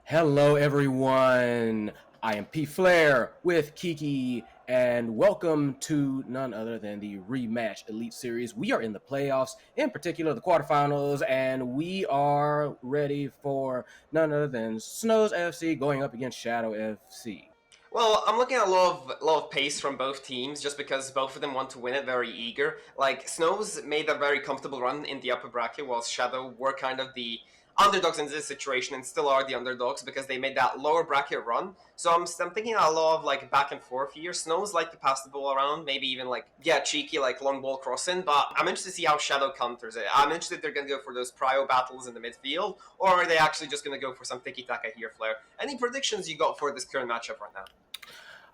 Hello, everyone. I am Pflare with Kiki, and welcome to none other than the Rematch Elite Series. We are in the playoffs, in particular the quarterfinals, and we are ready for none other than Snowz F.C. going up against Shoutout F.C. Well, I'm looking at a lot of pace from both teams just because both of them want to win it, very eager. Like, Snowz made a very comfortable run in the upper bracket, while Shadow were kind of the underdogs in this situation and still are the underdogs because they made that lower bracket run. So I'm thinking a lot of like back and forth here. Snowz like to pass the ball around, maybe even like get cheeky like long ball crossing, but I'm interested to see how Shadow counters it. I'm interested if they're going to go for those prio battles in the midfield, or are they actually just going to go for some tiki-taka here, Pflare? Any predictions you got for this current matchup right now?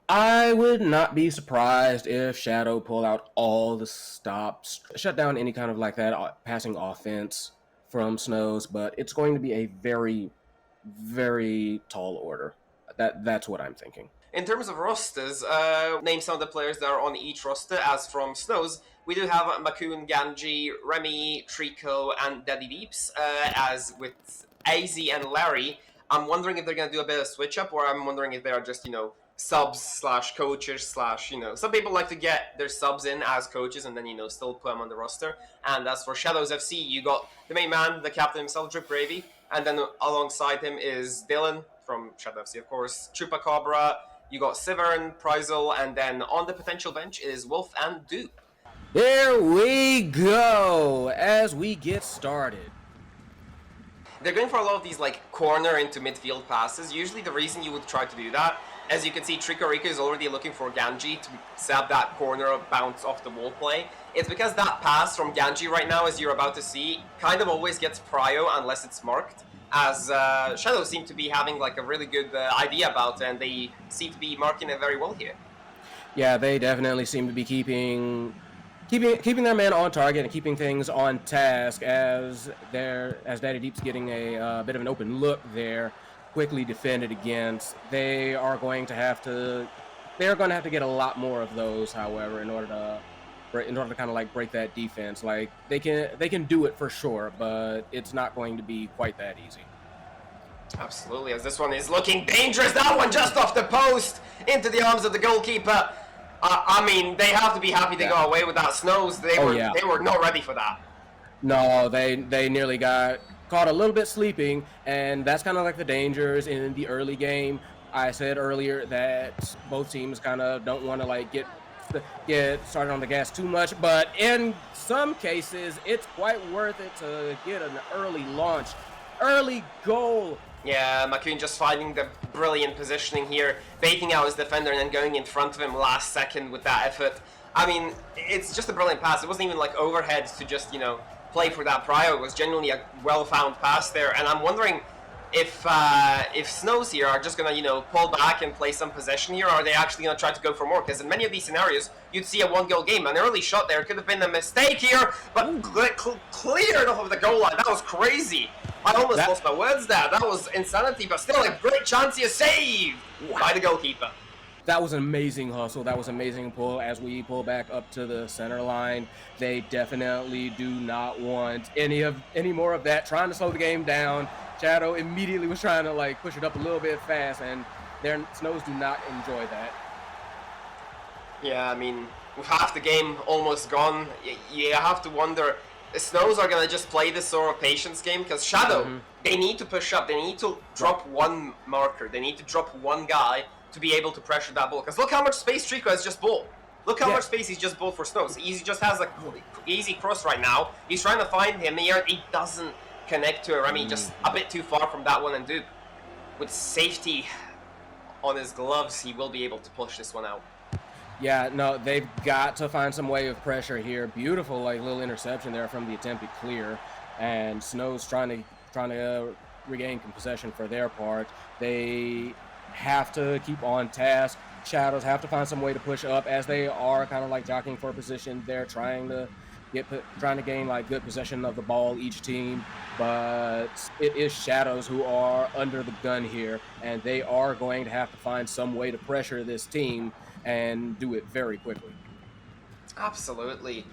I would not be surprised if Shadow pulled out all the stops, shut down any kind of like that passing offense from Snowz, but it's going to be a very, very tall order. That's what I'm thinking. In terms of rosters, name some of the players that are on each roster. As from Snowz, we do have Makoon, Ganji, Rxhmy, Tricorico, and Daddydeeps. As with AZ and Larry, I'm wondering if they're going to do a bit of switch up, or I'm wondering if they are just, subs slash coaches slash, some people like to get their subs in as coaches and then, still put them on the roster. And as for Snowz FC, you got the main man, the captain himself, Dripgravy, and then alongside him is Dylqn from Snowz FC, of course, Chupacabra. You got Sivrenn, Prizel, and then on the potential bench is Wolf and Doop. There we go, as we get started. They're going for a lot of these like corner into midfield passes. Usually the reason you would try to do that, as you can see, Tricorico is already looking for Ganji to set up that corner bounce off the wall play. It's because that pass from Ganji right now, as you're about to see, kind of always gets prio unless it's marked. As Shadow seem to be having like a really good idea about it, and they seem to be marking it very well here. Yeah, they definitely seem to be keeping their man on target and keeping things on task as Daddydeeps getting a bit of an open look there, quickly defended against. They are going to have to get a lot more of those, however, in order to kind of like break that defense. Like they can do it for sure, but it's not going to be quite that easy. Absolutely, as this one is looking dangerous. That one just off the post into the arms of the goalkeeper. I mean, they have to be happy they got away with that. Snowz, they were not ready for that. No, they nearly got caught a little bit sleeping, and that's kind of like the dangers in the early game. I said earlier that both teams kind of don't want to like get started on the gas too much, but in some cases, it's quite worth it to get an early launch, early goal. Yeah, Makoon just finding the brilliant positioning here, baiting out his defender and then going in front of him last second with that effort. I mean, it's just a brilliant pass. It wasn't even like overhead to just, play for that prio. It was genuinely a well-found pass there, and I'm wondering if Snowz here are just gonna, pull back and play some possession here, or are they actually gonna try to go for more? Because in many of these scenarios, you'd see a one-goal game. An early shot there could have been a mistake here, but cleared off of the goal line. That was crazy. I almost lost my words there. That was insanity, but still a great chance here saved by the goalkeeper. That was an amazing hustle. That was an amazing pull as we pull back up to the center line. They definitely do not want any more of that. Trying to slow the game down. Shadow immediately was trying to like push it up a little bit fast, and their Snowz do not enjoy that. Yeah, I mean, with half the game almost gone, you have to wonder. The Snowz are going to just play this sort of patience game because Shadow, they need to push up. They need to drop one marker. They need to drop one guy to be able to pressure that ball. Because look how much space Trico has just bought. Look how much space he's just bought for Snowz. He just has a easy cross right now. He's trying to find him here. He doesn't connect to Rxhmy, just a bit too far from that one. And Doop, with safety on his gloves, he will be able to push this one out. Yeah, no, they've got to find some way of pressure here. Beautiful, like little interception there from the attempted clear, and Snowz trying to regain possession for their part. They have to keep on task. Shadows have to find some way to push up as they are kind of like jockeying for position. They're trying to gain like good possession of the ball, each team, but it is Shadows who are under the gun here, and they are going to have to find some way to pressure this team and do it very quickly. Absolutely.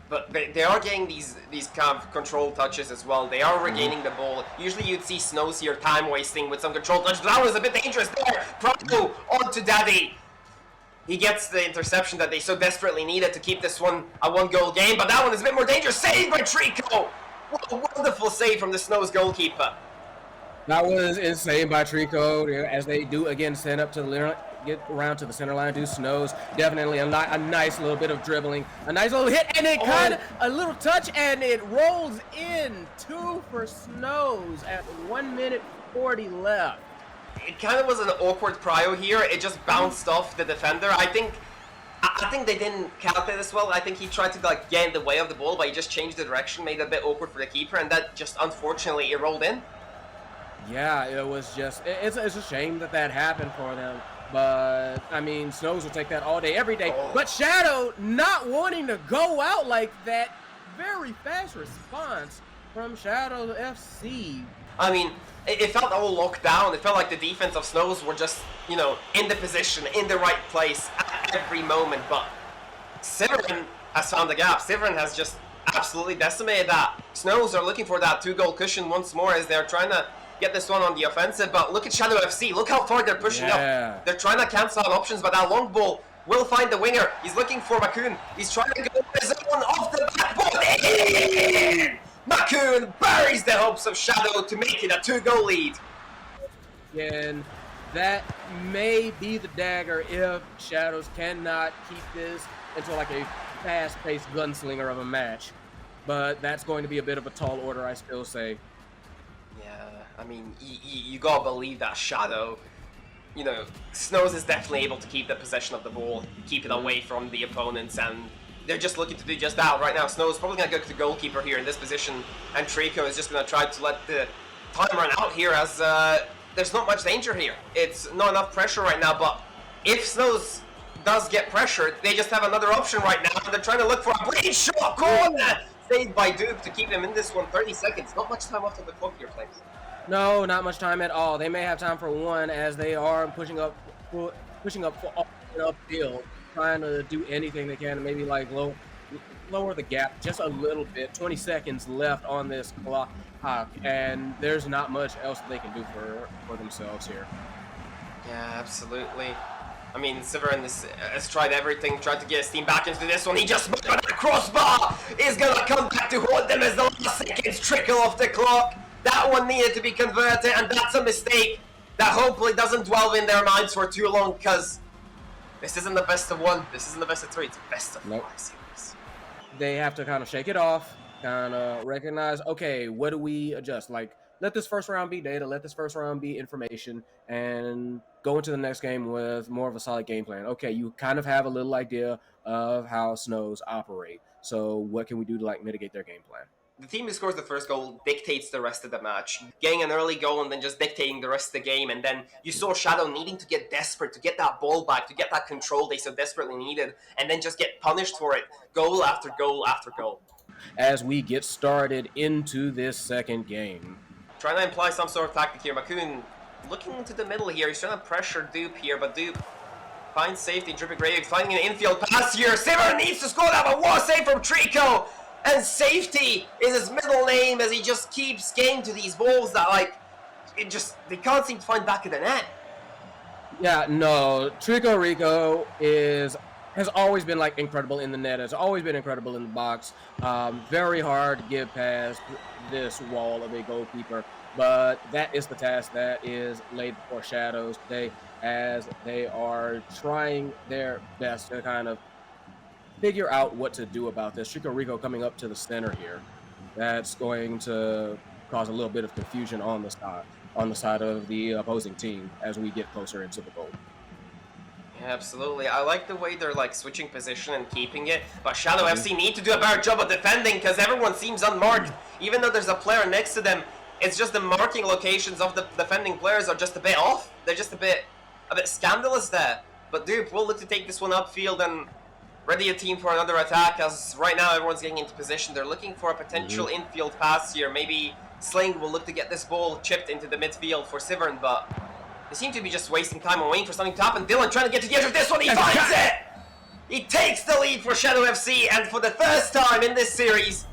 But they are getting these kind of control touches as well. They are regaining the ball. Usually you'd see Snowz here time wasting with some control touches, but that was a bit dangerous there. Proto onto Daddy. He gets the interception that they so desperately needed to keep this one a 1-goal game, but that one is a bit more dangerous. Saved by Trico! What a wonderful save from the Snowz goalkeeper. That was insane by Trico, as they do again stand up to the get around to the center line, do Snowz. Definitely a nice little bit of dribbling, a nice little hit, and it kind of a little touch, and it rolls in. 2 for Snowz at 1 minute 40 left. It kind of was an awkward prio here. It just bounced off the defender. I think they didn't calculate this well. I think he tried to like get in the way of the ball, but he just changed the direction, made it a bit awkward for the keeper, and that just unfortunately it rolled in. Yeah, it was just it's a shame that happened for them. But, I mean, Snowz will take that all day, every day. Oh. But Shadow not wanting to go out like that. Very fast response from Shoutout FC. I mean, it felt all locked down. It felt like the defense of Snowz were just, you know, in the position, in the right place at every moment. But Sivrenn has found the gap. Sivrenn has just absolutely decimated that. Snowz are looking for that 2-goal cushion once more as they're trying to get this one on the offensive, but look at Shoutout FC. Look how far they're pushing up. They're trying to cancel out options, but that long ball will find the winger. He's looking for Makoon. He's trying to go his own off the backboard. In! Makoon buries the hopes of Shoutout to make it a 2-goal lead. And that may be the dagger if Shadows cannot keep this into like a fast-paced gunslinger of a match. But that's going to be a bit of a tall order, I still say. I mean, you gotta believe that Shadow, you know, Snowz is definitely able to keep the possession of the ball, keep it away from the opponents, and they're just looking to do just that right now. Snowz is probably gonna go to the goalkeeper here in this position, and Trico is just gonna try to let the time run out here as there's not much danger here. It's not enough pressure right now, but if Snowz does get pressured, they just have another option right now, and they're trying to look for a blade shot corner! Saved by Doop to keep him in this one, 30 seconds. Not much time left on the clock here, Flames. No, not much time at all. They may have time for one as they are pushing up for upfield, trying to do anything they can to maybe like lower the gap just a little bit. 20 seconds left on this clock, and there's not much else that they can do for themselves here. Yeah, absolutely. I mean, Sivrenn has tried everything, tried to get his team back into this one. He just missed, but that crossbar is gonna come back to haunt them as the last seconds trickle off the clock. That one needed to be converted, and that's a mistake that hopefully doesn't dwell in their minds for too long, because this isn't the best of 1, this isn't the best of 3, it's the best of 5 series. They have to kind of shake it off, kind of recognize, okay, what do we adjust? Like, let this first round be data, let this first round be information, and go into the next game with more of a solid game plan. Okay, you kind of have a little idea of how Snowz operate, so what can we do to like mitigate their game plan? The team who scores the first goal dictates the rest of the match. Getting an early goal and then just dictating the rest of the game. And then you saw Shadow needing to get desperate, to get that ball back, to get that control they so desperately needed, and then just get punished for it. Goal after goal after goal. As we get started into this second game. Trying to imply some sort of tactic here. Makoon looking into the middle here. He's trying to pressure Doop here, but Doop finds safety. Dripgravy finding an infield pass here. Sivrenn needs to score that, but what a save from Trico! And safety is his middle name as he just keeps getting to these balls that, like, they can't seem to find back of the net. Yeah, no, Tricorico has always been, like, incredible in the net. Has always been incredible in the box. Very hard to get past this wall of a goalkeeper. But that is the task that is laid before Shadows today as they are trying their best to kind of figure out what to do about this. Tricorico coming up to the center here. That's going to cause a little bit of confusion on the side of the opposing team as we get closer into the goal. Yeah, absolutely. I like the way they're like switching position and keeping it, but Shadow FC need to do a better job of defending because everyone seems unmarked. Even though there's a player next to them, it's just the marking locations of the defending players are just a bit off. They're just a bit scandalous there. But Doop will look to take this one upfield and ready a team for another attack, as right now everyone's getting into position. They're looking for a potential infield pass here. Maybe Psling will look to get this ball chipped into the midfield for Sivrenn, but they seem to be just wasting time and waiting for something to happen. Dylqn trying to get to the edge of this one. He finds it! He takes the lead for Shadow FC, and for the first time in this series,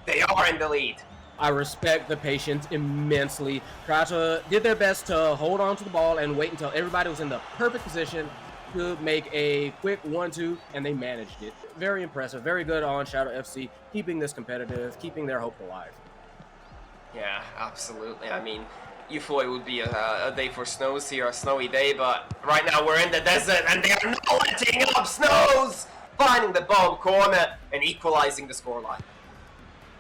they are in the lead. I respect the patience immensely. Did their best to hold on to the ball and wait until everybody was in the perfect position to make a quick 1-2, and they managed it. Very impressive, very good on Shadow FC, keeping this competitive, keeping their hope alive. Yeah, absolutely. I mean, you thought it would be a day for Snowz here, a snowy day, but right now we're in the desert and they are not letting up. Snowz finding the bottom corner and equalizing the scoreline.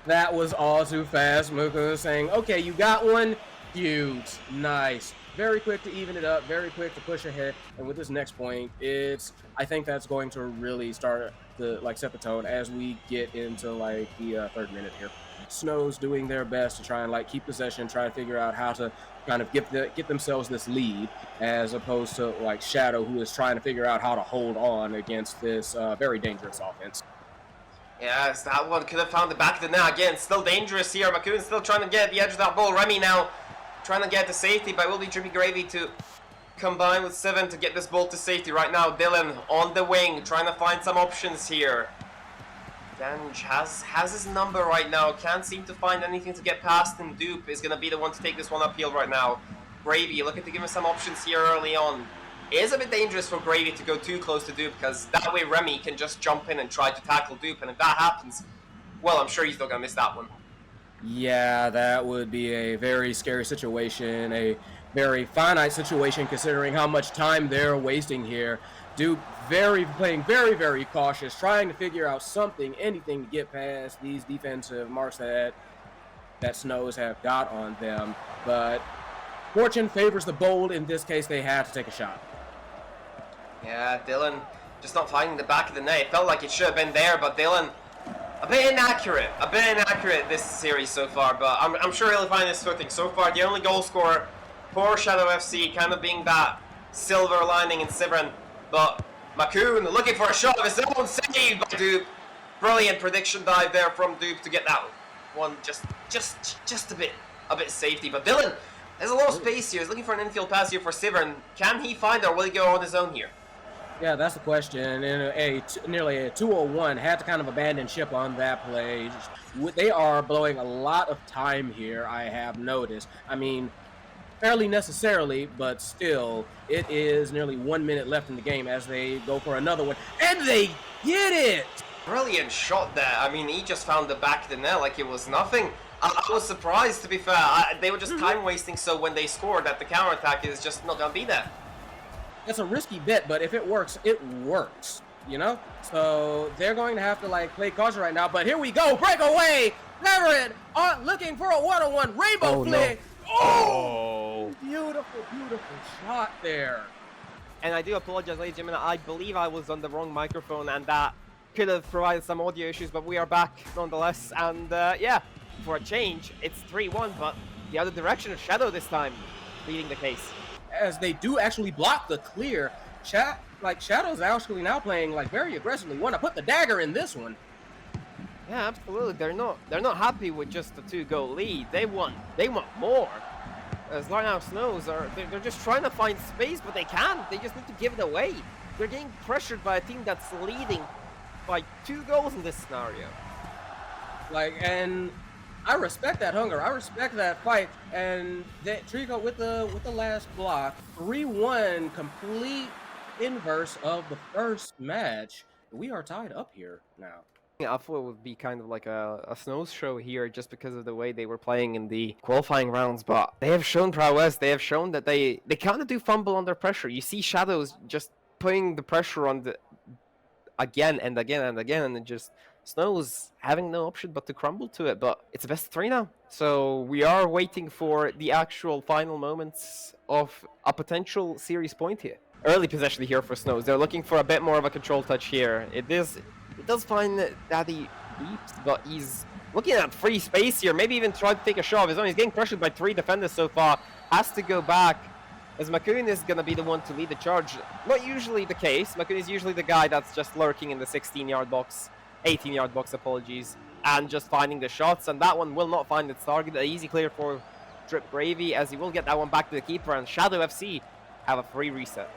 That was all too fast. Makoon saying, okay, you got one. Huge. Nice. Very quick to even it up, very quick to push ahead. And with this next point, I think that's going to really start to set the tone as we get into the third minute here. Snowz doing their best to try and keep possession, try to figure out how to kind of get themselves this lead, as opposed to Shadow, who is trying to figure out how to hold on against this very dangerous offense. Yes, that one could have found the back of the net again. Still dangerous here. Makoon still trying to get the edge of that ball. Remy now trying to get to safety, but it will be Dripgravy to combine with Sivrenn to get this ball to safety. Right now, Dylqn on the wing, trying to find some options here. Ganji has his number right now. Can't seem to find anything to get past him. Doop is going to be the one to take this one uphill right now. Gravy looking to give him some options here early on. It is a bit dangerous for Gravy to go too close to Doop, because that way Remy can just jump in and try to tackle Doop, and if that happens, well, I'm sure he's not going to miss that one. Yeah, that would be a very scary situation, a very finite situation considering how much time they're wasting here. Doop playing very cautious, trying to figure out something, anything to get past these defensive marks that Snowz have got on them. But fortune favors the bold. In this case, they had to take a shot. Yeah, Dylqn just not finding the back of the net. It felt like it should have been there, but Dylqn a bit inaccurate this series so far, but I'm sure he'll find his footing. So far, the only goal scorer for Shadow FC, kind of being that silver lining in Sivrenn. But Makoon looking for a shot of his own, saved by Doop. Brilliant prediction dive there from Doop to get that one just a bit safety. But Dylqn, there's a lot of space here. He's looking for an infield pass here for Sivrenn. Can he find it, or will he go on his own here? Yeah, that's the question. And nearly a 201 had to kind of abandon ship on that play. They are blowing a lot of time here, I have noticed. I mean, fairly necessarily, but still, it is nearly 1 minute left in the game as they go for another one. And they get it! Brilliant shot there. I mean, he just found the back of the net like it was nothing. I was surprised, to be fair. They were just time wasting, so when they scored, that the counterattack is just not going to be there. It's a risky bet, but if it works, you know? So they're going to have to play caution right now, but here we go, breakaway! Verite looking for a one-on-one rainbow flick! No. Oh! Beautiful shot there. And I do apologize, ladies and gentlemen, I believe I was on the wrong microphone and that could have provided some audio issues, but we are back nonetheless, and yeah, for a change, it's 3-1, but the other direction of Shadow this time, leading the case. As they do actually block the clear, Shadow's actually now playing very aggressively. Want to put the dagger in this one. Yeah, absolutely. They're not happy with just a 2-goal lead. They want more. As right now, Snowz they're just trying to find space, but they can't. They just need to give it away. They're getting pressured by a team that's leading by 2 goals in this scenario. And I respect that hunger. I respect that fight. And that Trico with the last block, 3-1, complete inverse of the first match. We are tied up here now. Yeah, I thought it would be kind of like a Snowz show here just because of the way they were playing in the qualifying rounds, but they have shown prowess. They have shown that they kind of do fumble under pressure. You see Shadows just putting the pressure on the again and again and again, and it just Snowz having no option but to crumble to it. But it's a best of 3 now, so we are waiting for the actual final moments of a potential series point here. Early possession here for Snowz. They're looking for a bit more of a control touch here. It does find Daddydeeps, but he's looking at free space here. Maybe even try to take a shot of his own. He's getting pressured by 3 defenders so far. Has to go back, as Makoon is going to be the one to lead the charge. Not usually the case. Makoon is usually the guy that's just lurking in the 16-yard box, 18-yard box, apologies, and just finding the shots. And that one will not find its target. An easy clear for Dripgravy, as he will get that one back to the keeper. And Shadow FC have a free reset.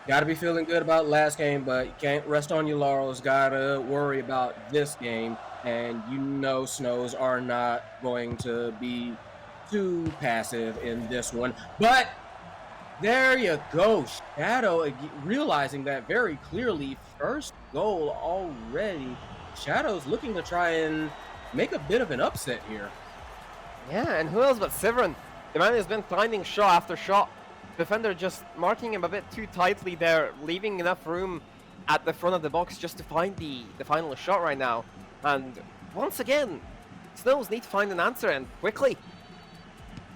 Got to be feeling good about last game, but you can't rest on your laurels. Got to worry about this game. And you know Snowz are not going to be too passive in this one. But there you go. Shadow realizing that very clearly. First goal already. Shadow's looking to try and make a bit of an upset here. Yeah, and who else but Sivrenn? The man has been finding shot after shot. Defender just marking him a bit too tightly there, leaving enough room at the front of the box just to find the final shot right now. And once again, Snowz need to find an answer, and quickly.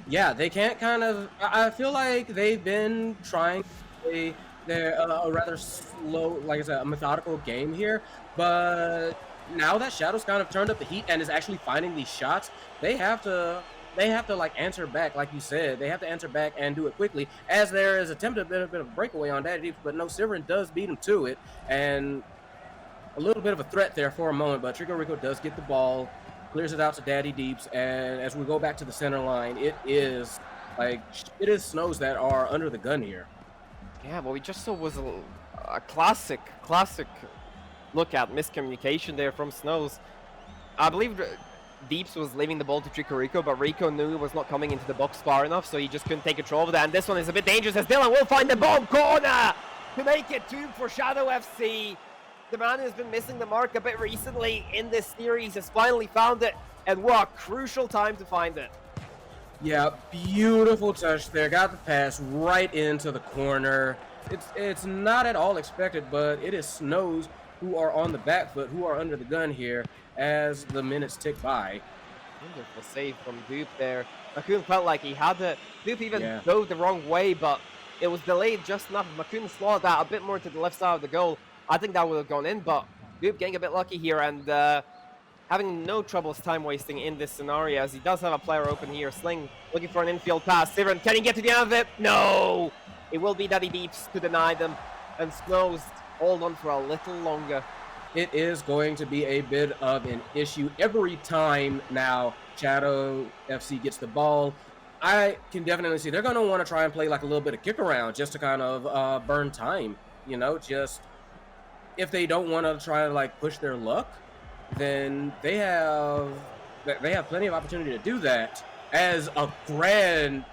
Yeah, they can't kind of... I feel like they've been trying to play a rather slow, like I said, a methodical game here. But now that Shadow's kind of turned up the heat and is actually finding these shots, they have to like answer back, like you said. They have to answer back and do it quickly, as there is attempted a bit of breakaway on Daddydeeps, but no, Sivrenn does beat him to it, and a little bit of a threat there for a moment, but Tricorico does get the ball, clears it out to Daddydeeps, and as we go back to the center line, it is Snowz that are under the gun here. Yeah, what we just saw was a classic look at miscommunication there from Snowz. I believe Deeps was leaving the ball to Tricorico, but Rico knew it was not coming into the box far enough, so he just couldn't take control of that. And this one is a bit dangerous as Dylqn will find the bomb corner to make it 2 for Shadow FC. The man who's been missing the mark a bit recently in this series has finally found it, and what a crucial time to find it. Yeah, beautiful touch there. Got the pass right into the corner. It's not at all expected, but it is Snowz who are on the back foot, who are under the gun here as the minutes tick by. Wonderful save from Doop there. Makoon felt like he had it. Doop even dove the wrong way, but it was delayed just enough. Makoon slotted that a bit more to the left side of the goal. I think that would have gone in, but Doop getting a bit lucky here and having no troubles time wasting in this scenario, as he does have a player open here. Psling looking for an infield pass. Sivrenn, can he get to the end of it? No! It will be Daddydeeps to deny them, and Snowz hold on for a little longer. It is going to be a bit of an issue every time now Shadow FC gets the ball. I can definitely see they're going to want to try and play like a little bit of kick around just to kind of burn time, you know, just if they don't want to try to like push their luck, then they have plenty of opportunity to do that, as a grand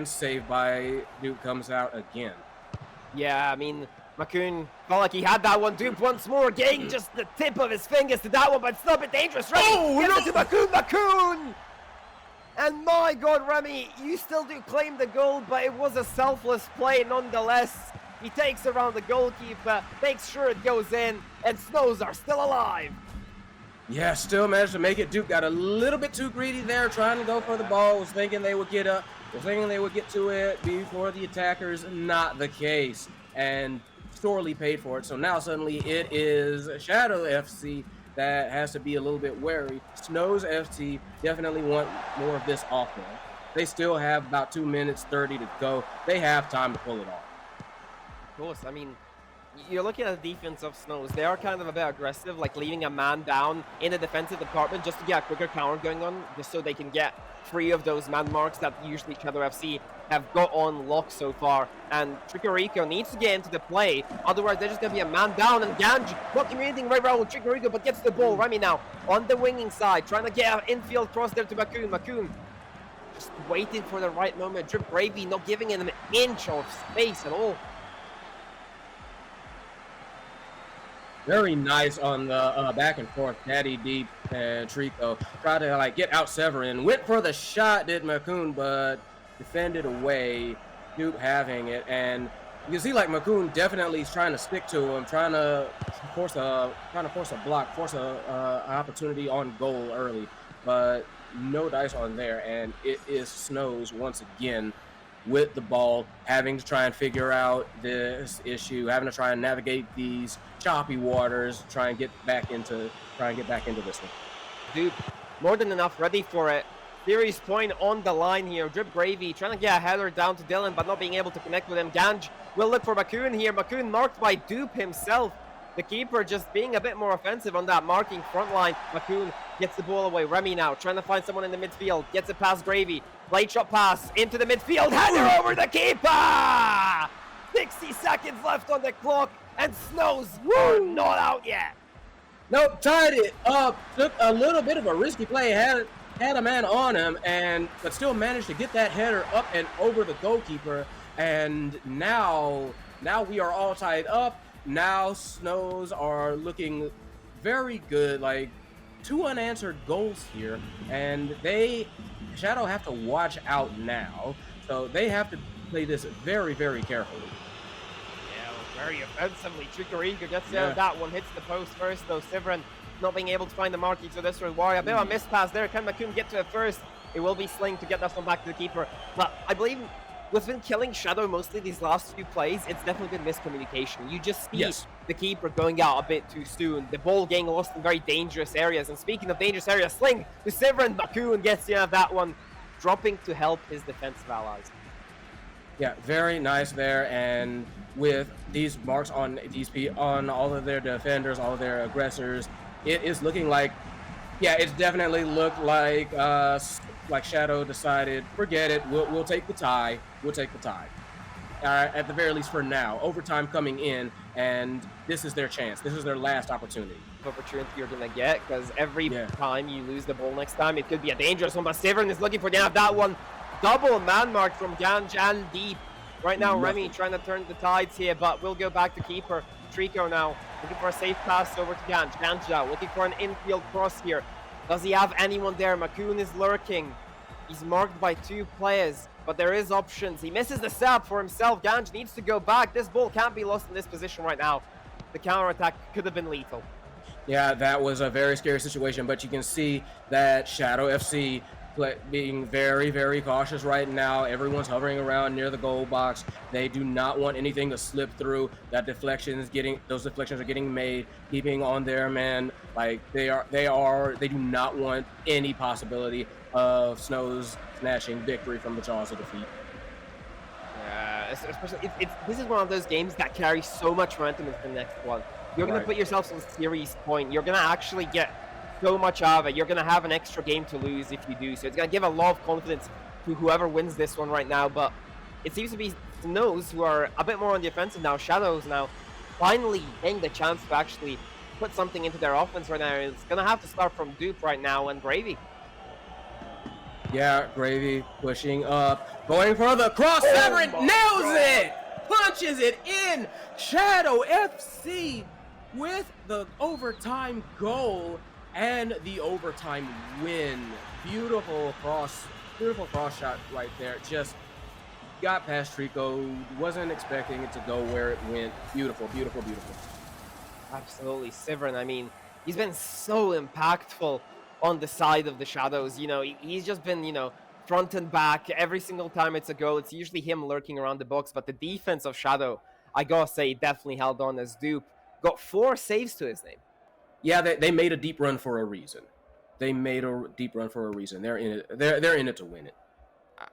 save by Doop comes out again. Yeah, I mean, Makoon felt like he had that one. Doop once more, getting just the tip of his fingers to that one, but it's not a bit dangerous. Remy gets it to Makoon! And my God, Remy, you still do claim the goal, but it was a selfless play nonetheless. He takes around the goalkeeper, makes sure it goes in, and Snowz are still alive. Yeah, still managed to make it. Doop got a little bit too greedy there, trying to go for the ball. Was thinking they would get up. Was thinking they would get to it before the attackers. Not the case, and sorely paid for it. So now suddenly it is Shadow FC that has to be a little bit wary. Snowz FC definitely want more of this offense. They still have about 2 minutes 30 to go. They have time to pull it off. Of course, I mean, you're looking at the defense of Snowz. They are kind of a bit aggressive, like leaving a man down in the defensive department just to get a quicker counter going on, just so they can get free of those man marks that usually Shadow FC have got on lock so far. And Tricorico needs to get into the play, otherwise they're just going to be a man down, and Ganji not communicating right around with Tricorico, but gets the ball. Remy now on the winging side, trying to get an infield cross there to Makoon. Makoon just waiting for the right moment. Dripgravy not giving him an inch of space at all. Very nice on the back and forth. Daddydeeps and Trico tried to like get out Sivrenn. Went for the shot, did Makoon, but defended away. Doop having it, and you can see like Makoon definitely is trying to stick to him, trying to force a block, force a opportunity on goal early, but no dice on there, and it is Snowz once again with the ball, having to try and figure out this issue, having to try and navigate these choppy waters, try and get back into this one. Doop, more than enough ready for it. Series point on the line here. Dripgravy trying to get a header down to Dylqn, but not being able to connect with him. Ganji will look for Makoon here. Makoon marked by Doop himself. The keeper just being a bit more offensive on that marking front line. Makoon gets the ball away. Remy now trying to find someone in the midfield. Gets it past Gravy. Late shot pass into the midfield. Header over the keeper! 60 seconds left on the clock, and Snowz are not out yet. Nope, tied it up. Took a little bit of a risky play. Had a man on him, but still managed to get that header up and over the goalkeeper. And now we are all tied up. Now Snowz are looking very good. Like 2 unanswered goals here, and Shadow have to watch out now. So they have to play this very, very carefully. Very offensively. Tricorico gets there. That one hits the post first, though. Sivrenn not being able to find the marquee, so this will worry. A bit of a mispass there. Can Makoon get to it first? It will be Psling to get this one back to the keeper. But I believe what's been killing Shadow mostly these last few plays, it's definitely been miscommunication. You just see the keeper going out a bit too soon. The ball getting lost in very dangerous areas. And speaking of dangerous areas, Psling to Sivrenn. Makoon gets the end of that one, dropping to help his defensive allies. Yeah, very nice there. And with these marks on on all of their defenders, all of their aggressors, it is looking like, it's definitely looked like Shadow decided, forget it, we'll take the tie. We'll take the tie. At the very least for now. Overtime coming in, and this is their chance. This is their last opportunity. Opportunity you're gonna get, because every time you lose the ball next time, it could be a dangerous one. But Sivrenn is looking for the end of that one. Double man mark from Ganji and Deep. Right now, Remy trying to turn the tides here, but we'll go back to keeper. Trico now looking for a safe pass over to Ganji. Ganji now looking for an infield cross here. Does he have anyone there? Makoon is lurking. He's marked by 2 players, but there is options. He misses the setup for himself. Ganji needs to go back. This ball can't be lost in this position right now. The counterattack could have been lethal. Yeah, that was a very scary situation, but you can see that Shadow FC being very, very cautious right now. Everyone's hovering around near the goal box. They do not want anything to slip through. Those deflections are getting made, keeping on their man. Like they do not want any possibility of Snowz snatching victory from the jaws of defeat. Yeah, especially this is one of those games that carries so much momentum into the next one. You're gonna put yourself on series point. You're gonna actually get so much out of it. You're going to have an extra game to lose if you do. So it's going to give a lot of confidence to whoever wins this one right now. But it seems to be Snowz who are a bit more on the offensive now. Shadows now finally getting the chance to actually put something into their offense right now. It's going to have to start from Doop right now and Gravy. Yeah, Gravy pushing up. Going for the cross. Sivrenn nails it! Punches it in! Shadow FC with the overtime goal and the overtime win. Beautiful cross shot right there. Just got past Trico. Wasn't expecting it to go where it went. Beautiful, beautiful, beautiful. Absolutely. Sivrenn, I mean, he's been so impactful on the side of the Shadows. You know, he's just been, front and back. Every single time it's a goal, it's usually him lurking around the box. But the defense of Shadow, I gotta say, definitely held on as Doop got 4 saves to his name. Yeah, they made a deep run for a reason. They're in it. They're in it to win it.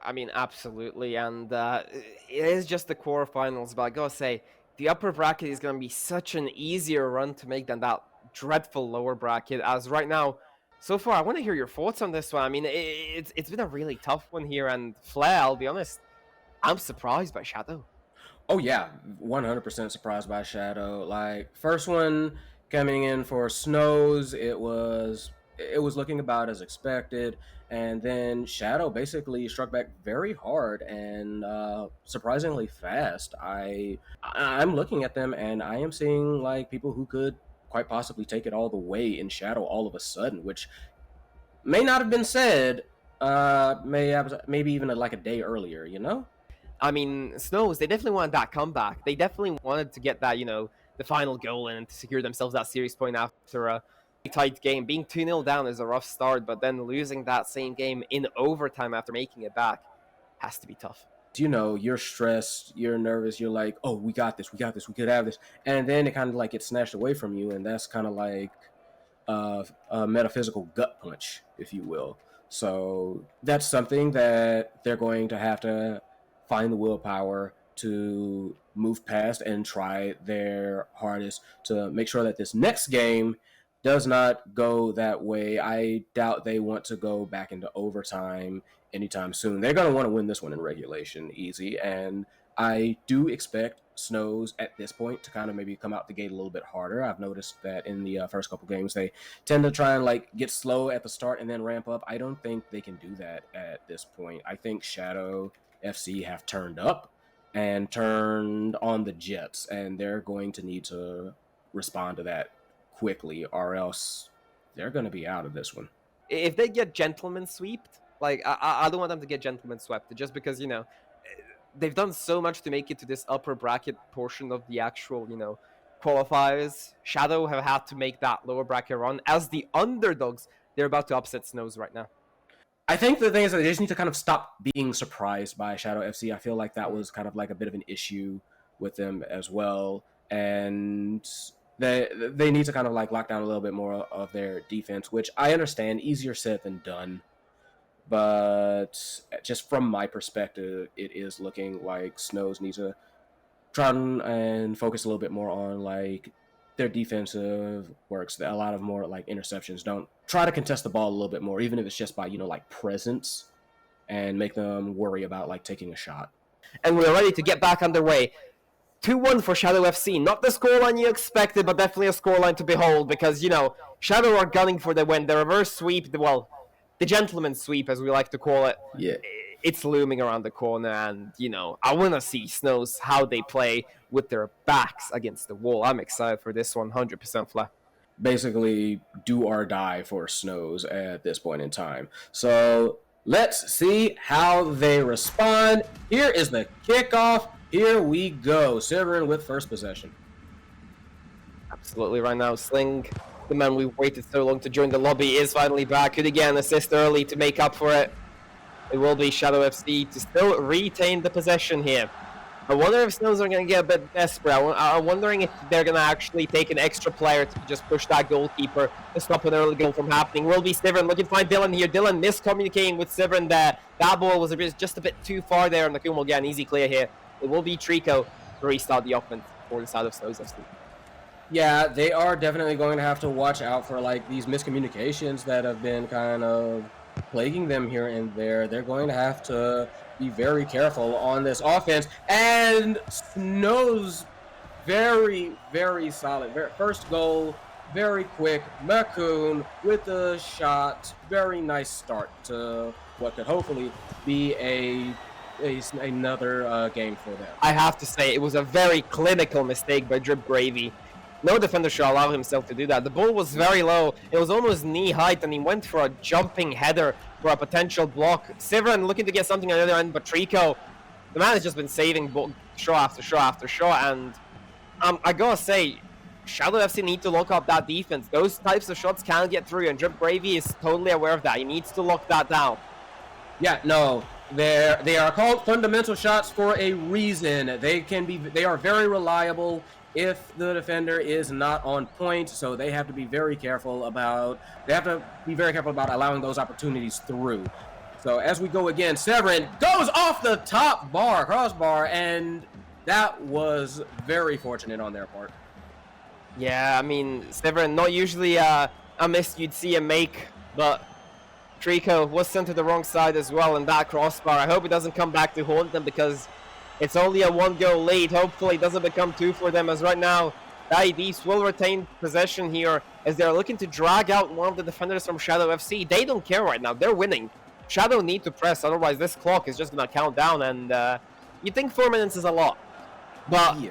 I mean, absolutely. And it is just the quarterfinals, but I gotta say, the upper bracket is gonna be such an easier run to make than that dreadful lower bracket. As right now, so far, I want to hear your thoughts on this one. I mean, it's been a really tough one here, and Pflare, I'll be honest, I'm surprised by Shadow. Oh yeah, 100% surprised by Shadow. Like first one coming in for Snowz, it was looking about as expected, and then Shadow basically struck back very hard and surprisingly fast. I'm looking at them and I am seeing like people who could quite possibly take it all the way in Shadow all of a sudden, which may not have been said maybe even like a day earlier, I mean, Snowz, they definitely wanted that comeback. They definitely wanted to get that, the final goal in and to secure themselves that series point after a tight game. Being 2-0 down is a rough start, but then losing that same game in overtime after making it back has to be tough. You're stressed, you're nervous, you're like, oh, we got this, we could have this. And then it kind of like gets snatched away from you, and that's kind of like a metaphysical gut punch, if you will. So that's something that they're going to have to find the willpower to move past and try their hardest to make sure that this next game does not go that way. I doubt they want to go back into overtime anytime soon. They're going to want to win this one in regulation easy, and I do expect Snowz at this point to kind of maybe come out the gate a little bit harder. I've noticed that in the first couple games, they tend to try and like get slow at the start and then ramp up. I don't think they can do that at this point. I think Shoutout FC have turned up and turned on the jets, and they're going to need to respond to that quickly, or else they're going to be out of this one. If they get gentlemen swept, like I don't want them to get gentlemen swept just because, you know, they've done so much to make it to this upper bracket portion of the actual, you know, qualifiers. Shadow have had to make that lower bracket run. As the underdogs, they're about to upset Snowz right now. I think the thing is that they just need to kind of stop being surprised by Shoutout FC. I feel like that was kind of like a bit of an issue with them as well. And they need to kind of like lock down a little bit more of their defense, which I understand, easier said than done. But just from my perspective, it is looking like Snowz needs to try and focus a little bit more on like their defensive works. A lot of more like interceptions. Don't try to contest the ball a little bit more, even if it's just by, you know, like presence, and make them worry about like taking a shot. And we're ready to get back underway. 2-1 for Shadow FC. Not the scoreline you expected, but definitely a scoreline to behold because, you know, Shadow are gunning for the win. The reverse sweep, the gentleman sweep, as we like to call it. Yeah. It's looming around the corner, and, you know, I want to see Snowz how they play with their backs against the wall. I'm excited for this one, 100% Pflare. Basically, do or die for Snowz at this point in time. So let's see how they respond. Here is the kickoff. Here we go. Sivrenn with first possession. Absolutely right now. Psling, the man we've waited so long to join the lobby, is finally back. Could again assist early to make up for it. It will be Shadow FC to still retain the possession here. I wonder if Snowz are going to get a bit desperate. I'm wondering if they're going to actually take an extra player to just push that goalkeeper to stop an early goal from happening. Will be Sivrenn looking to find Dylqn here. Dylqn miscommunicating with Sivrenn there. That ball was just a bit too far there, and Makoon will get an easy clear here. It will be Tricorico to restart the offense for the side of Snowz FC. Yeah, they are definitely going to have to watch out for like these miscommunications that have been kind of plaguing them here and there. They're going to have to be very careful on this offense. And Snowz, very, very solid. First goal, very quick. Makoon with the shot. Very nice start to what could hopefully be another game for them. I have to say, it was a very clinical mistake by Dripgravy. No defender should allow himself to do that. The ball was very low. It was almost knee height, and he went for a jumping header for a potential block. Sivrenn looking to get something on the other end, but Tricorico, the man has just been saving shot after shot after shot, and I gotta say, Shadow FC need to lock up that defense. Those types of shots can get through, and Dripgravy is totally aware of that. He needs to lock that down. Yeah, no, they are called fundamental shots for a reason. They are very reliable if the defender is not on point, so they have to be very careful about allowing those opportunities through. So as we go again, Sivrenn goes off the top bar, crossbar, and that was very fortunate on their part. Yeah, I mean, Sivrenn, not usually a miss you'd see him make, but Tricorico was sent to the wrong side as well in that crossbar. I hope it doesn't come back to haunt them because it's only a 1-goal lead. Hopefully it doesn't become 2 for them, as right now Daddydeeps will retain possession here as they're looking to drag out one of the defenders from Shadow FC. They don't care right now. They're winning. Shadow need to press, otherwise this clock is just going to count down, and you think 4 minutes is a lot. But yeah,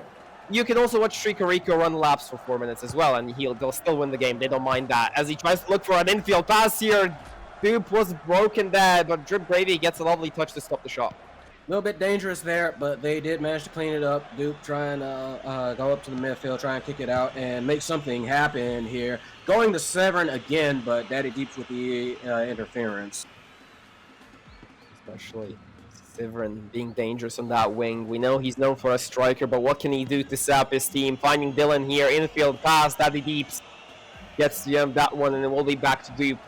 you can also watch Tricorico run laps for 4 minutes as well, and they'll still win the game. They don't mind that. As he tries to look for an infield pass here, Doop was broken there, but Dripgravy gets a lovely touch to stop the shot. A little bit dangerous there, but they did manage to clean it up. Doop trying to go up to the midfield, try and kick it out and make something happen here. Going to Sivrenn again, but Daddydeeps with the interference. Especially Sivrenn being dangerous on that wing. We know he's known for a striker, but what can he do to sap his team? Finding Dylqn here, infield pass, Daddydeeps gets that one, and then we'll be back to Doop.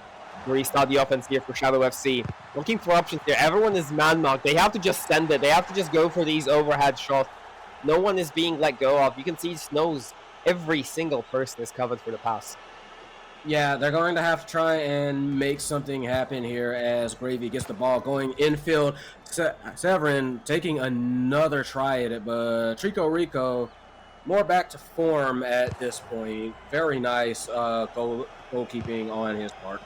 Restart the offense here for Shadow FC. Looking for options here. Everyone is man-marked. They have to just send it. They have to just go for these overhead shots. No one is being let go of. You can see Snowz. Every single person is covered for the pass. Yeah, they're going to have to try and make something happen here as Gravy gets the ball going infield. Sivrenn taking another try at it, but Tricorico more back to form at this point. Very nice goalkeeping on his part.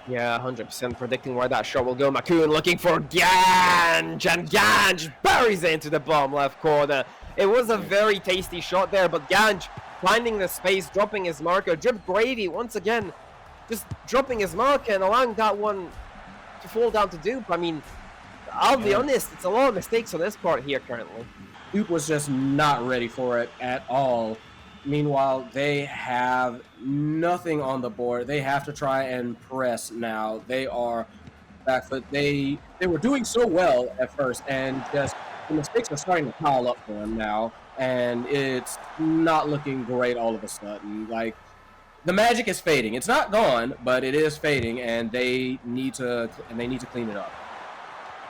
Yeah, 100% predicting where that shot will go. Makoon looking for Ganji, and Ganji buries it into the bottom left corner. It was a very tasty shot there, but Ganji finding the space, dropping his marker. Dripgravy once again just dropping his marker and allowing that one to fall down to Doop. I mean, I'll be honest, it's a lot of mistakes on this part here currently. Doop was just not ready for it at all. Meanwhile, they have nothing on the board. They have to try and press now. They are back foot. They were doing so well at first, and just the mistakes are starting to pile up for them now, and it's not looking great all of a sudden. Like, the magic is fading. It's not gone, but it is fading, and they need to clean it up.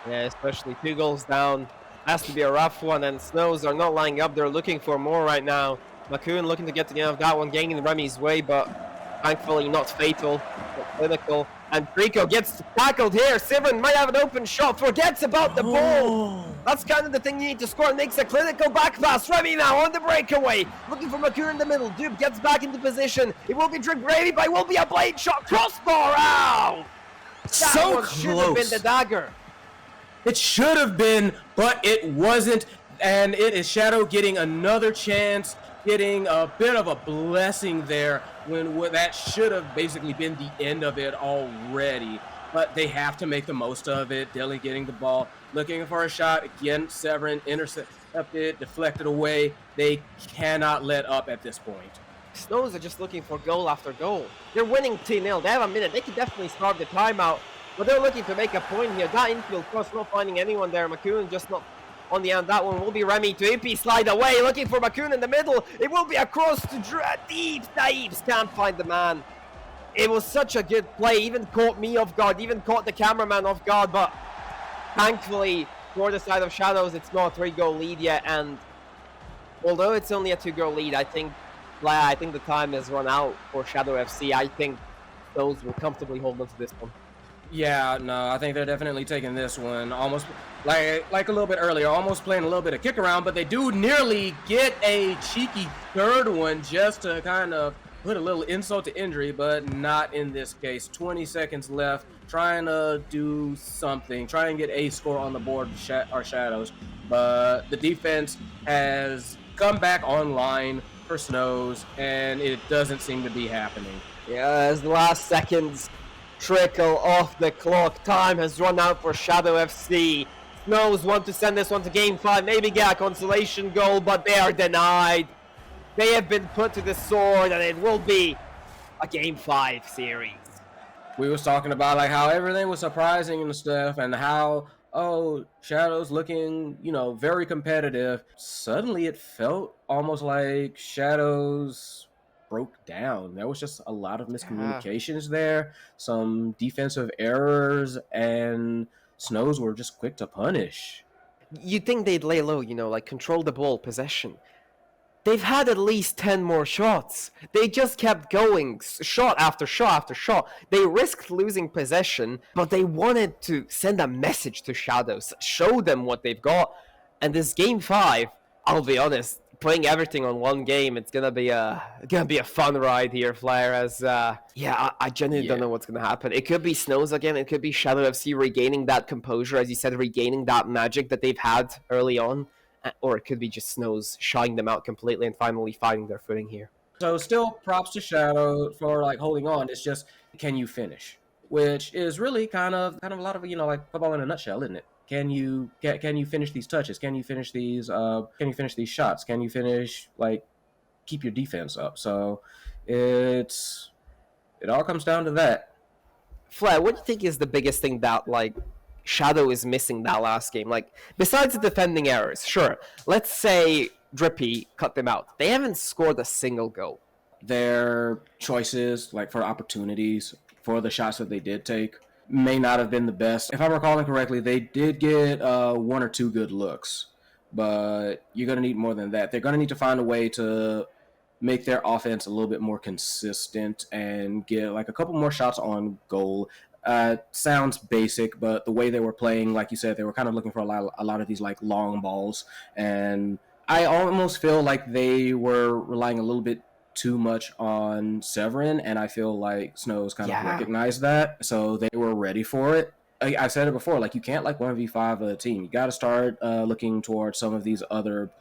Yeah, especially 2 goals down. Has to be a rough one, and Snowz are not lining up. They're looking for more right now. Makoon looking to get to the end of that one, gaining Remy's way, but thankfully not fatal, but clinical. And Tricorico gets tackled here. Sivrenn might have an open shot, forgets about the ball. That's kind of the thing you need to score, and makes a clinical back pass. Remy now on the breakaway, looking for Makoon in the middle. Doop gets back into position. It will be Dripgravy, but it will be a blade shot. Crossbar out! So one should have been the dagger. It should have been, but it wasn't. And it is Shadow getting another chance, getting a bit of a blessing there when that should have basically been the end of it already. But they have to make the most of it. Dylqn getting the ball, looking for a shot. Again, Sivrenn intercepted, deflected away. They cannot let up at this point. Snowz are just looking for goal after goal. They're winning 2-0. They have a minute. They can definitely start the timeout. But they're looking to make a point here. That infield cross, not finding anyone there. Makoon just not on the end. That one will be Remy to AP, slide away, looking for Makoon in the middle. It will be across to Daddydeeps. Daddydeeps can't find the man. It was such a good play. Even caught me off guard, even caught the cameraman off guard. But thankfully, for the side of Shadows, it's not a 3-goal lead yet. And although it's only a 2-goal lead, I think the time has run out for Shadow FC. I think those will comfortably hold on to this one. Yeah, no, I think they're definitely taking this one almost like a little bit earlier, almost playing a little bit of kick around, but they do nearly get a cheeky third one just to kind of put a little insult to injury, but not in this case. 20 seconds left, trying to do something, try and get a score on the board for our Shadows, but the defense has come back online for Snowz, and it doesn't seem to be happening. Yeah, as the last seconds trickle off the clock. Time has run out for Shadow FC. Snowz want to send this one to Game 5, maybe get a consolation goal, but they are denied. They have been put to the sword, and it will be a Game 5 series. We was talking about like how everything was surprising and stuff, and how, oh, Shadow's looking, very competitive. Suddenly it felt almost like Shadow's broke down. There was just a lot of miscommunications there, some defensive errors, and Snowz were just quick to punish. You'd think they'd lay low, like control the ball, possession. They've had at least 10 more shots. They just kept going, shot after shot after shot. They risked losing possession, but they wanted to send a message to Shadows, show them what they've got. And this Game 5, I'll be honest, putting everything on one game, it's gonna be a fun ride here, Pflare. As I genuinely don't know what's gonna happen. It could be Snowz again. It could be Shadow FC regaining that composure, as you said, regaining that magic that they've had early on, or it could be just Snowz shutting them out completely and finally finding their footing here. So still props to Shadow for like holding on. It's just, can you finish? Which is really kind of a lot of like football in a nutshell, isn't it? Can you finish these touches? Can you finish these shots? Can you finish, keep your defense up? So it all comes down to that. Pflare, what do you think is the biggest thing that Shadow is missing that last game? Besides the defending errors, sure. Let's say Drippy cut them out. They haven't scored a single goal. Their choices, for opportunities for the shots that they did take, may not have been the best. If I'm recalling correctly, they did get 1 or 2 good looks, but you're going to need more than that. They're going to need to find a way to make their offense a little bit more consistent and get like a couple more shots on goal. Sounds basic, but the way they were playing, like you said, they were kind of looking for a lot of these like long balls, and I almost feel like they were relying a little bit too much on Sivrenn, and I feel like Snowz kind of recognized that, so they were ready for it. I said it before, like you can't like 1v5 a team. You got to start looking towards some of these other.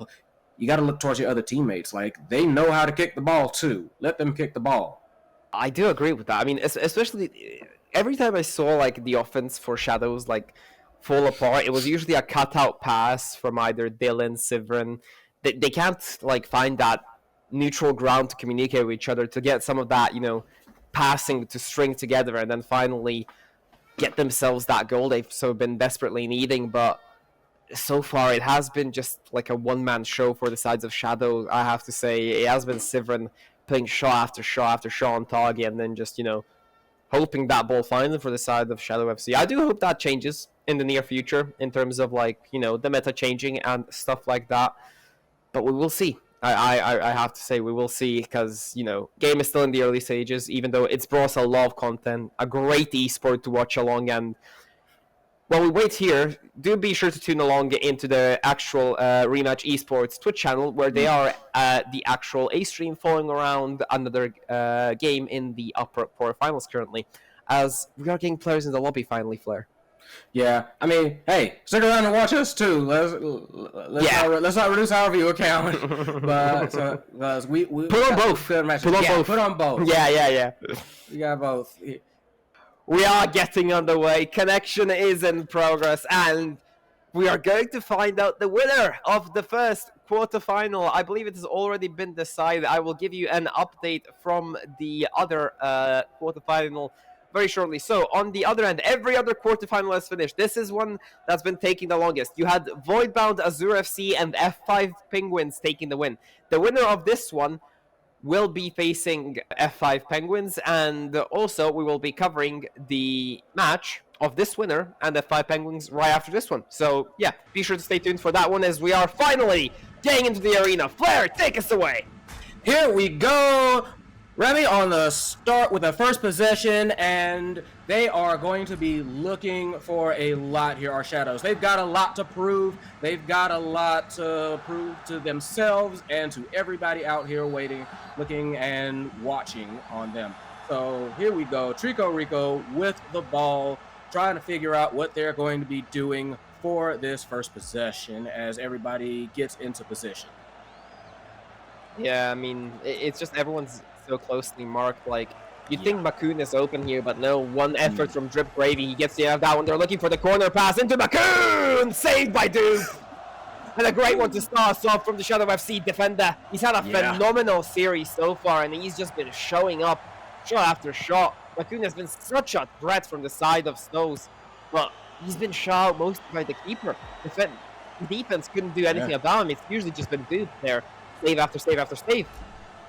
You got to look towards your other teammates. Like they know how to kick the ball too. Let them kick the ball. I do agree with that. I mean, especially every time I saw like the offense for Shadows like fall apart, it was usually a cutout pass from either Dylqn, Sivrenn. They can't like find that neutral ground to communicate with each other to get some of that, passing to string together and then finally get themselves that goal they've so been desperately needing. But so far it has been just like a one-man show for the sides of Shadow. I have to say it has been Sivrenn putting shot after shot after shot on target and then just hoping that ball finds them for the side of Shadow FC. I do hope that changes in the near future in terms of like the meta changing and stuff like that, but we will see. I have to say we will see, because game is still in the early stages, even though it's brought us a lot of content, a great esport to watch along. And while we wait here, do be sure to tune along into the actual Rematch Esports Twitch channel, where they are the actual A stream following around another game in the upper quarterfinals currently, as we are getting players in the lobby finally, Pflare. Yeah, I mean, hey, stick around and watch us too. Let's not reduce our view count, but we put on both. Put on both. Yeah. We got both. We are getting underway. Connection is in progress, and we are going to find out the winner of the first quarterfinal. I believe it has already been decided. I will give you an update from the other quarterfinal very shortly. So on the other end, every other quarterfinal has finished. This is one that's been taking the longest. You had Voidbound, Azure FC, and F5 Penguins taking the win. The winner of this one will be facing F5 Penguins, and also we will be covering the match of this winner and F5 Penguins right after this one. So yeah, be sure to stay tuned for that one, as we are finally getting into the arena. Pflare, take us away. Here we go. Remy on the start with the first possession, and they are going to be looking for a lot here, our Shadows. They've got a lot to prove. They've got a lot to prove to themselves and to everybody out here waiting, looking, and watching on them. So here we go. Tricorico with the ball, trying to figure out what they're going to be doing for this first possession as everybody gets into position. Yeah, I mean, it's just everyone's so closely marked. Like, you'd think Makoon is open here, but no. One effort from Dripgravy. He gets the end of that one. They're looking for the corner pass into Makoon! Saved by Doop! And a great one to start us off from the Shadow FC defender. He's had a phenomenal series so far, and he's just been showing up shot after shot. Makoon has been such a threat from the side of Snowz, but he's been shot out mostly by the keeper. Defense couldn't do anything about him. It's usually just been Doop there. Save after save after save.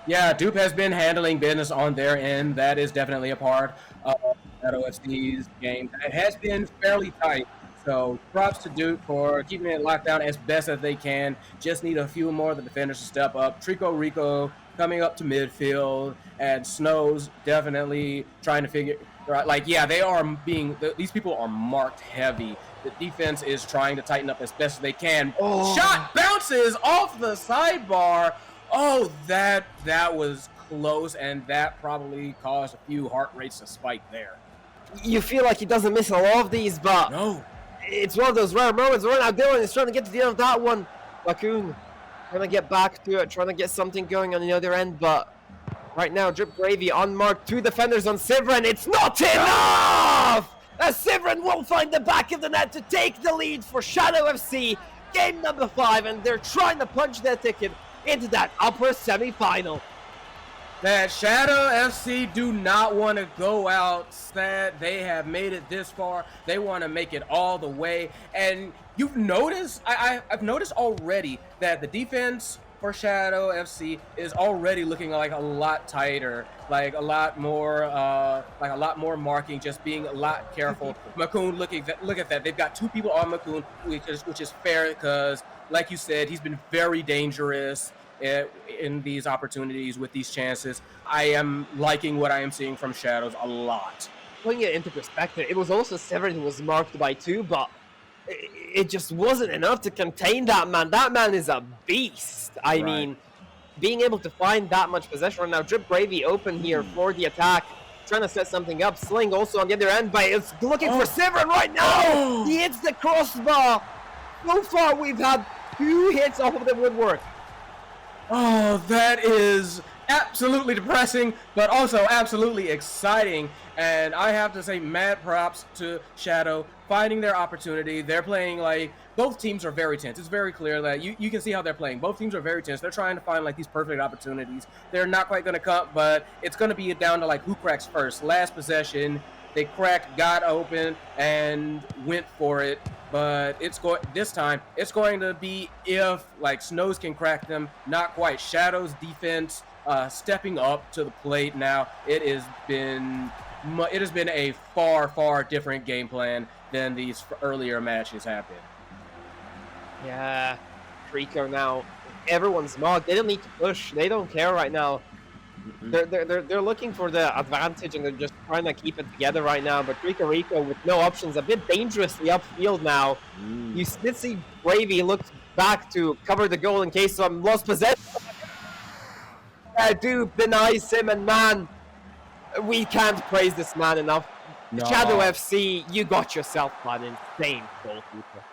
Yeah, Doop has been handling business on their end. That is definitely a part of Shadow FC's game. It has been fairly tight. So props to Doop for keeping it locked down as best as they can. Just need a few more of the defenders to step up. Tricorico coming up to midfield, and Snowz definitely trying to figure out, like, yeah, they are being, these people are marked heavy. The defense is trying to tighten up as best as they can. Oh. Shot bounces off the sidebar. Oh, that was close, and that probably caused a few heart rates to spike there. You feel like he doesn't miss a lot of these, but no, it's one of those rare moments where now Dylqn is trying to get to the end of that one. Makoon trying to get back to it, trying to get something going on the other end, but right now Dripgravy unmarked, two defenders on Sivrenn. It's not enough! As Sivrenn will find the back of the net to take the lead for Shadow FC, game number 5, and they're trying to punch their ticket into that upper semi-final. That Shadow FC do not want to go out sad. They have made it this far. They want to make it all the way. And you've noticed, I've noticed already that the defense for Shadow FC is already looking like a lot tighter, like a lot more marking, just being a lot careful. Makoon, look at that. They've got two people on Makoon, which is fair because, like you said, he's been very dangerous. in these opportunities with these chances. I am liking what I am seeing from Shadows a lot. Putting it into perspective, it was also Sivrenn who was marked by 2, but it just wasn't enough to contain that man. That man is a beast. I mean, being able to find that much possession right now. Dripgravy open here for the attack, trying to set something up. Psling also on the other end, but it's looking for Sivrenn right now. He hits the crossbar. So far, we've had 2 hits off of the woodwork. Oh, that is absolutely depressing, but also absolutely exciting. And I have to say mad props to Shadow finding their opportunity. They're playing like, both teams are very tense. It's very clear that you can see how they're playing. Both teams are very tense. They're trying to find like these perfect opportunities. They're not quite going to come, but it's going to be down to like who cracks first. Last possession, they cracked, got open, and went for it. But this time, it's going to be if like Snowz can crack them. Not quite. Shadow's defense stepping up to the plate now. It has been a far different game plan than these earlier matches have been. Yeah, Tricorico now. Everyone's mocked. They don't need to push. They don't care right now. They're looking for the advantage and they're just trying to keep it together right now. But Tricorico with no options, a bit dangerously upfield now. You did see Gravy looked back to cover the goal in case some lost possession. Doop denies him, and man, we can't praise this man enough. No. Shadow FC, you got yourself an insane goalkeeper.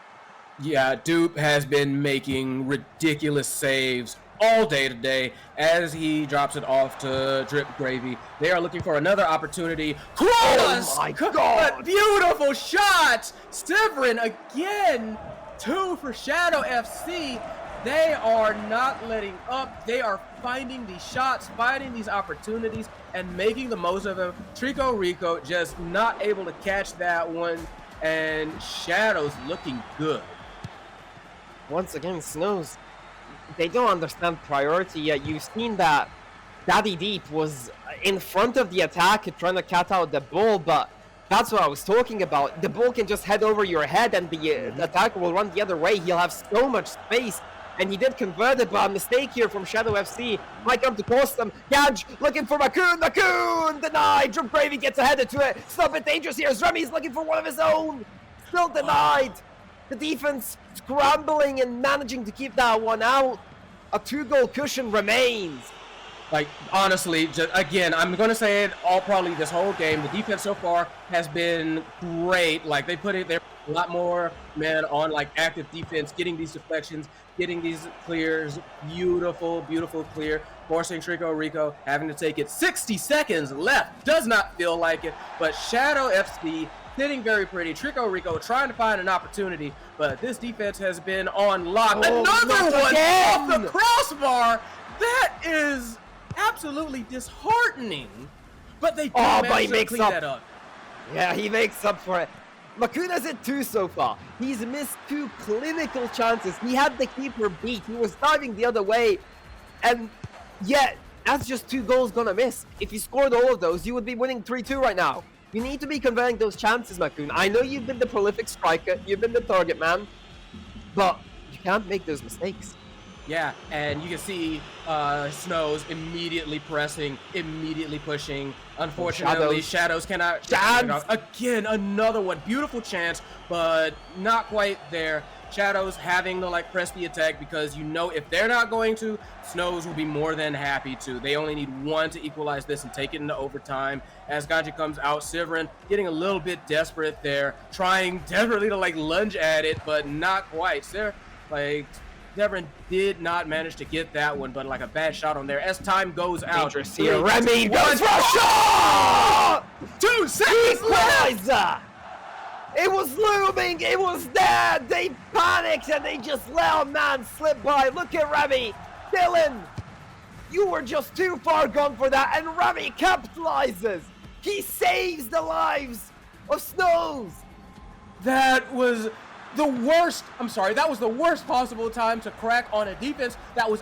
Yeah, Doop has been making ridiculous saves all day today as he drops it off to Dripgravy. They are looking for another opportunity. Cross! Oh my God! Beautiful shot! Sivrenn again! 2 for Shadow FC. They are not letting up. They are finding these shots, finding these opportunities, and making the most of them. Tricorico just not able to catch that one, and Shadow's looking good. Once again, Snowz, they don't understand priority yet. You've seen that Daddydeeps was in front of the attack trying to cut out the ball, but that's what I was talking about. The ball can just head over your head and the attacker will run the other way. He'll have so much space. And he did convert it, but a mistake here from Shadow FC might come to cost them. Ganji looking for Makoon. Makoon denied. Dripgravy gets ahead to it. It's a bit dangerous here. Rxhmy's looking for one of his own. Still denied. The defense scrambling and managing to keep that one out. A 2-goal cushion remains. Like, honestly, just, again, I'm going to say it all probably this whole game. The defense so far has been great. Like, they put it there a lot more, man, on, like, active defense, getting these deflections, getting these clears. Beautiful, beautiful clear. Forcing Tricorico, having to take it. 60 seconds left. Does not feel like it. But Shadow FC sitting very pretty. Tricorico trying to find an opportunity, but this defense has been on lock. Another one off the crossbar. That is absolutely disheartening. But they do manage to clean that up. Yeah, he makes up for it. Makoon has hit 2 so far. He's missed 2 clinical chances. He had the keeper beat. He was diving the other way. And yet, that's just 2 goals gonna miss. If you scored all of those, you would be winning 3-2 right now. You need to be converting those chances, Makoon. I know you've been the prolific striker. You've been the target man. But you can't make those mistakes. Yeah, and you can see Snowz immediately pressing, immediately pushing. Unfortunately, Shadows cannot. Again, another one. Beautiful chance, but not quite there. Shadows having to like press the attack because you know if they're not going to, Snowz will be more than happy to. They only need 1 to equalize this and take it into overtime. As Ganji comes out, Sivrenn getting a little bit desperate there, trying desperately to like lunge at it, but not quite. Sivrenn did not manage to get that one, but like a bad shot on there. As time goes out, Remy goes for a shot! 2 seconds left! It was looming, it was there! They panicked and they just let a man slip by. Look at Remy. Dylqn, you were just too far gone for that, and Remy capitalizes. He saves the lives of Snowz. That was the worst, that was the worst possible time to crack on a defense that was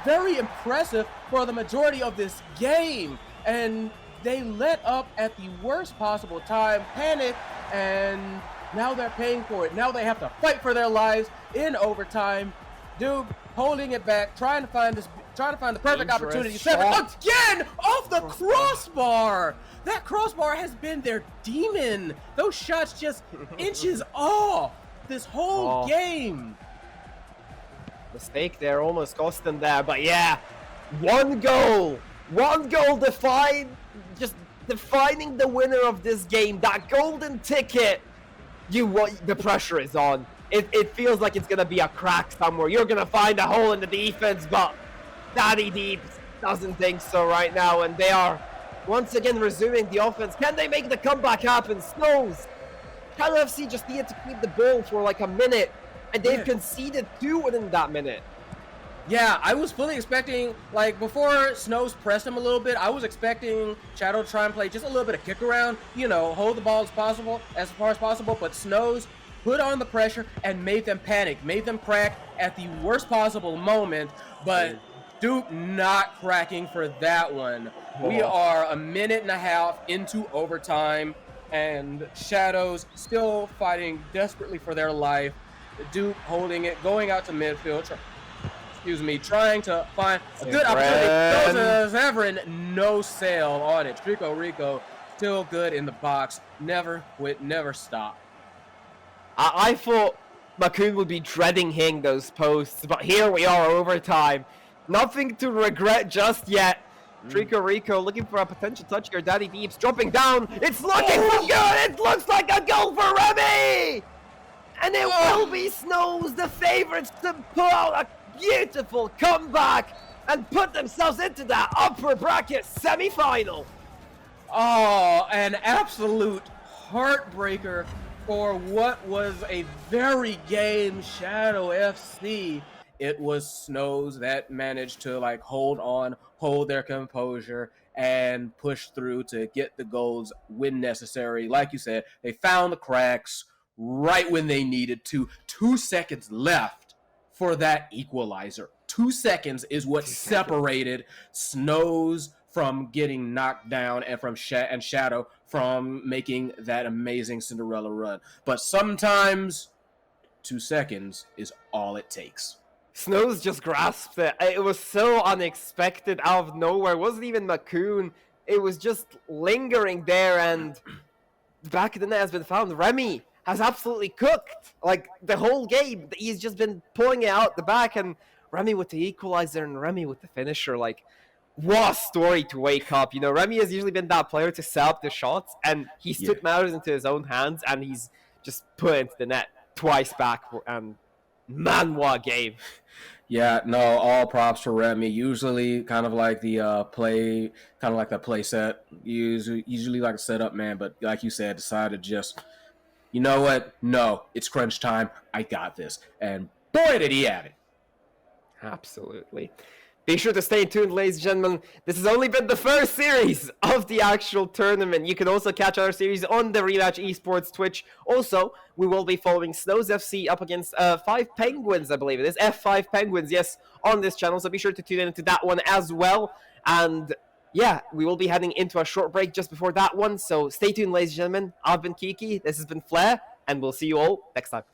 very impressive for the majority of this game. And they let up at the worst possible time, panic, and now they're paying for it. Now they have to fight for their lives in overtime. Dude, holding it back, trying to find the perfect Dangerous opportunity. shot. Sivrenn again off the crossbar. That crossbar has been their demon. Those shots just inches off this whole game. Mistake there, almost cost them there, but yeah, one goal defining the winner of this game. That golden ticket. The pressure is on. It feels like it's gonna be a crack somewhere. You're gonna find a hole in the defense, but Daddydeeps doesn't think so right now, and they are once again resuming the offense. Can they make the comeback happen? Snowz F.C just needed to keep the ball for like a minute, and they've conceded 2 within that minute. Yeah, I was fully expecting, like, before Snowz pressed him a little bit, I was expecting Shadow to try and play just a little bit of kick around, you know, hold the ball as far as possible, but Snowz put on the pressure and made them panic, made them crack at the worst possible moment, but Doop not cracking for that one. We are a minute and a half into overtime, and Shadows still fighting desperately for their life. Doop holding it, going out to midfield, trying to find a good opportunity. Goes to Sivrenn, no sail on it. Tricorico still good in the box. Never quit, never stop. I thought Makoon would be dreading hitting those posts, but here we are, overtime. Nothing to regret just yet. Tricorico looking for a potential touch here. Daddydeeps dropping down. It's looking for good. It looks like a goal for Rxhmy. And it will be Snowz, the favorites, to pull out a beautiful comeback and put themselves into that upper bracket semi-final. Oh, an absolute heartbreaker for what was a very game Shadow FC. It was Snowz that managed to like hold their composure, and push through to get the goals when necessary. Like you said, they found the cracks right when they needed to. 2 seconds left for that equalizer. 2 seconds is what separated Snowz from getting knocked down and from Shadow from making that amazing Cinderella run. But sometimes 2 seconds is all it takes. Snowz just grasped it. It was so unexpected, out of nowhere. It wasn't even Makoon. It was just lingering there, and the back of the net has been found. Rxhmy has absolutely cooked. Like, the whole game, he's just been pulling it out the back, and Rxhmy with the equalizer and Rxhmy with the finisher. Like, what a story to wake up. You know, Rxhmy has usually been that player to set up the shots, and he's took matters into his own hands, and he's just put it into the net twice back, and man, what a game. Yeah, no, all props for Rxhmy. Usually kind of like the play set. Usually like a setup man, but like you said, decided just, you know what? No, it's crunch time. I got this. And boy, did he have it. Absolutely. Be sure to stay tuned, ladies and gentlemen. This has only been the first series of the actual tournament. You can also catch our series on the Rematch Esports Twitch. Also, we will be following Snowz FC up against 5 Penguins, I believe it is. F5 Penguins, yes, on this channel. So be sure to tune into that one as well. And yeah, we will be heading into a short break just before that one. So stay tuned, ladies and gentlemen. I've been Kiki. This has been Pflare. And we'll see you all next time.